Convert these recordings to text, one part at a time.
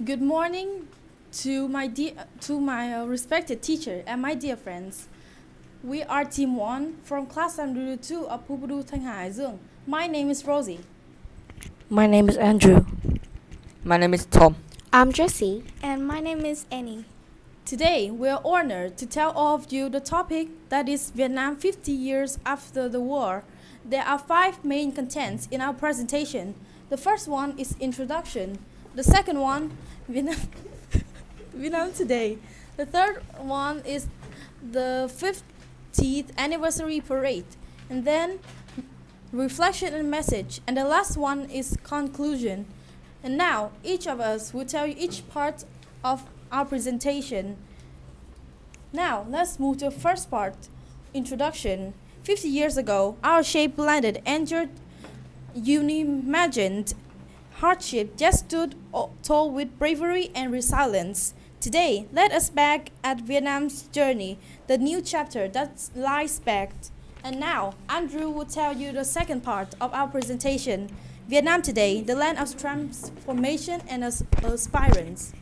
Good morning to my respected teacher and my dear friends. We are Team 1 from Class 102 of Pupudu Thanh Hải Dương. My name is Rosie. My name is Andrew. My name is Tom. I'm Jessie. And my name is Annie. Today, we are honored to tell all of you the topic that is Vietnam 50 years after the war. There are 5 main contents in our presentation. The first one is introduction. The second one, Vietnam today. The third one is the 50th anniversary parade. And then reflection and message. And the last one is conclusion. And now, each of us will tell you each part of our presentation. Now, let's move to the first part, introduction. 50 years ago, our shape-blended, endured, unimagined hardship just stood tall with bravery and resilience. Today, let us back at Vietnam's journey, the new chapter that lies back. And now, Andrew will tell you the second part of our presentation, Vietnam today, the land of transformation and aspirants.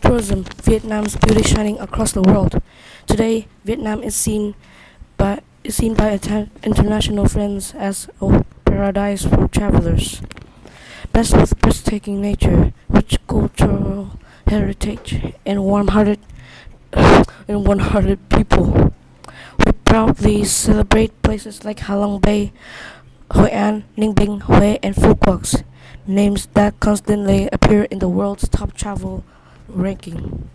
Tourism, Vietnam's beauty shining across the world. Today, Vietnam is seen by international friends as a paradise for travelers. Blessed with breathtaking nature, rich cultural heritage, and warm-hearted people. We proudly celebrate places like Ha Long Bay, Hoi An, Ninh Bình, Hue, and Phu Quoc, names that constantly appear in the world's top travel ranking.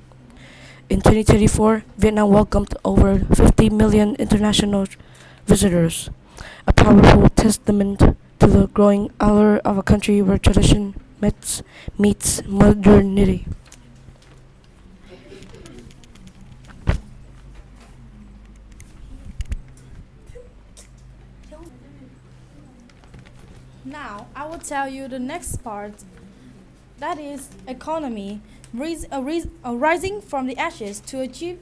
In 2024, Vietnam welcomed over 50 million international visitors, a powerful testament to the growing allure of a country where tradition meets modernity. Now, I will tell you the next part, that is economy, rising from the ashes to achieve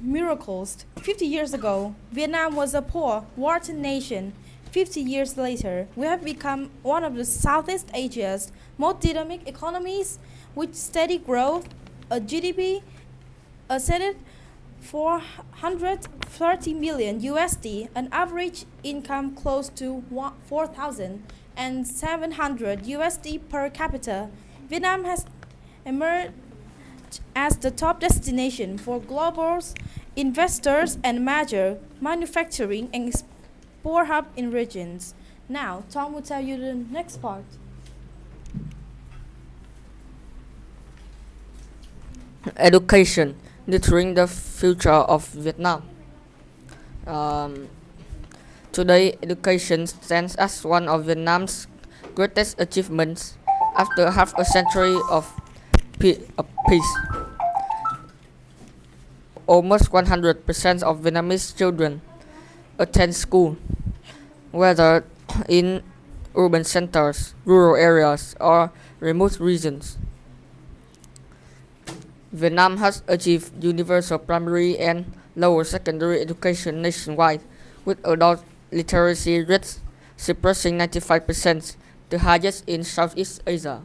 miracles. 50 years ago, Vietnam was a poor, war-torn nation. 50 years later, we have become one of the Southeast Asia's most dynamic economies with steady growth, a GDP ascended 430 million USD, an average income close to 4,700 USD per capita. Vietnam has emerged as the top destination for global investors and major manufacturing and export hub in regions. Now, Tom will tell you the next part. Education, nurturing the future of Vietnam. Today, education stands as one of Vietnam's greatest achievements after half a century of peace. Almost 100% of Vietnamese children attend school, whether in urban centers, rural areas, or remote regions. Vietnam has achieved universal primary and lower secondary education nationwide, with adult literacy rates surpassing 95%, the highest in Southeast Asia.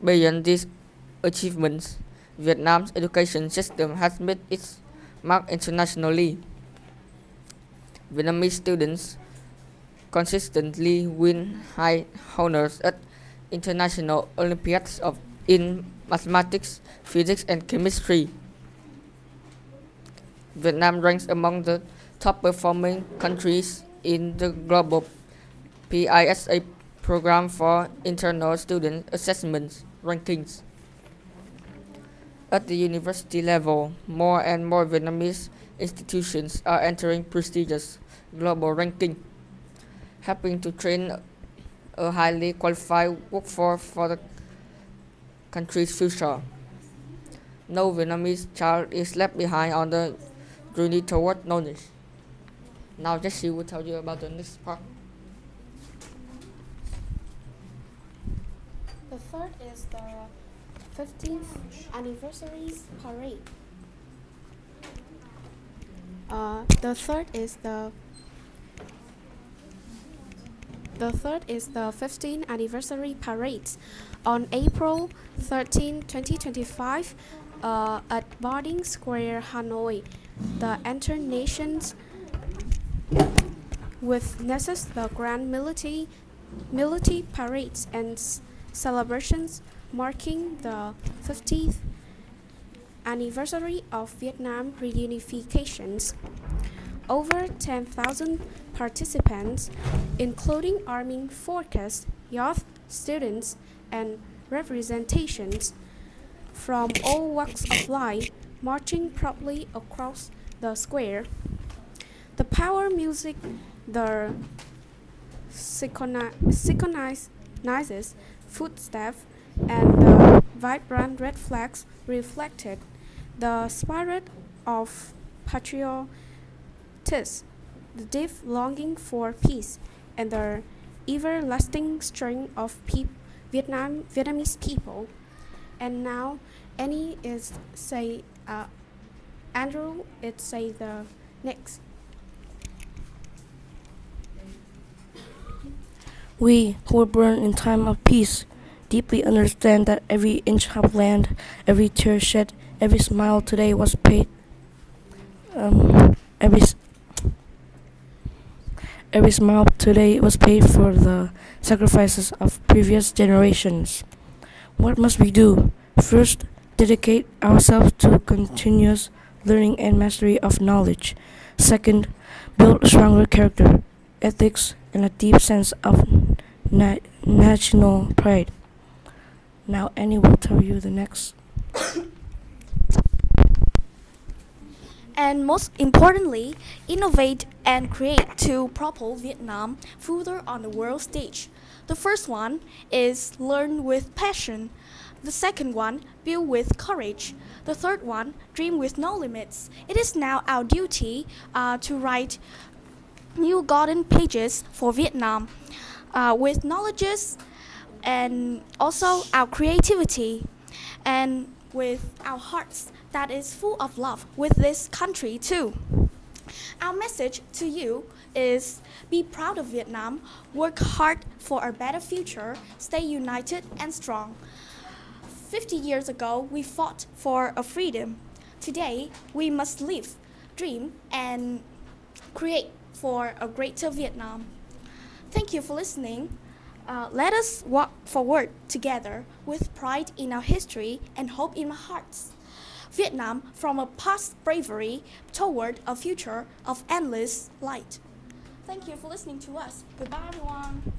Beyond these achievements, Vietnam's education system has made its mark internationally. Vietnamese students consistently win high honors at international Olympiads in mathematics, physics, and chemistry. Vietnam ranks among the top performing countries in the global PISA program for internal student assessments rankings. At the university level, more and more Vietnamese institutions are entering prestigious global ranking, helping to train a highly qualified workforce for the country's future. No Vietnamese child is left behind on the journey toward knowledge. Now Jessie will tell you about the next part. The third is the 50th anniversary parade. The third is the The third is the 15th anniversary parade on April 13, 2025 at Barding Square, Hanoi. The internations witnesses the grand military parades and celebrations marking the 50th anniversary of Vietnam reunifications. Over 10,000 participants, including Army forces, youth, students, and representations from all walks of life, marching proudly across the square. The power music, the synchronizes footsteps, and the vibrant red flags reflected the spirit of patriotism, the deep longing for peace, and the everlasting strength of Vietnamese people. And now, Annie is say, Andrew is say the next. We, who were born in time of peace, deeply understand that every inch of land, every tear shed, every smile today was paid. Every smile today was paid for the sacrifices of previous generations. What must we do? First, dedicate ourselves to continuous learning and mastery of knowledge. Second, build a stronger character, ethics, and a deep sense of national pride. Now Annie will tell you the next. And most importantly, innovate and create to propel Vietnam further on the world stage. The first one is learn with passion. The second one, build with courage. The third one, dream with no limits. It is now our duty to write new golden pages for Vietnam with knowledges and also our creativity and with our hearts that is full of love with this country too. Our message to you is be proud of Vietnam, work hard for a better future, stay united and strong. 50 years ago, we fought for a freedom. Today, we must live, dream, and create for a greater Vietnam. Thank you for listening. Let us walk forward together with pride in our history and hope in our hearts. Vietnam from a past bravery toward a future of endless light. Thank you for listening to us. Goodbye, everyone.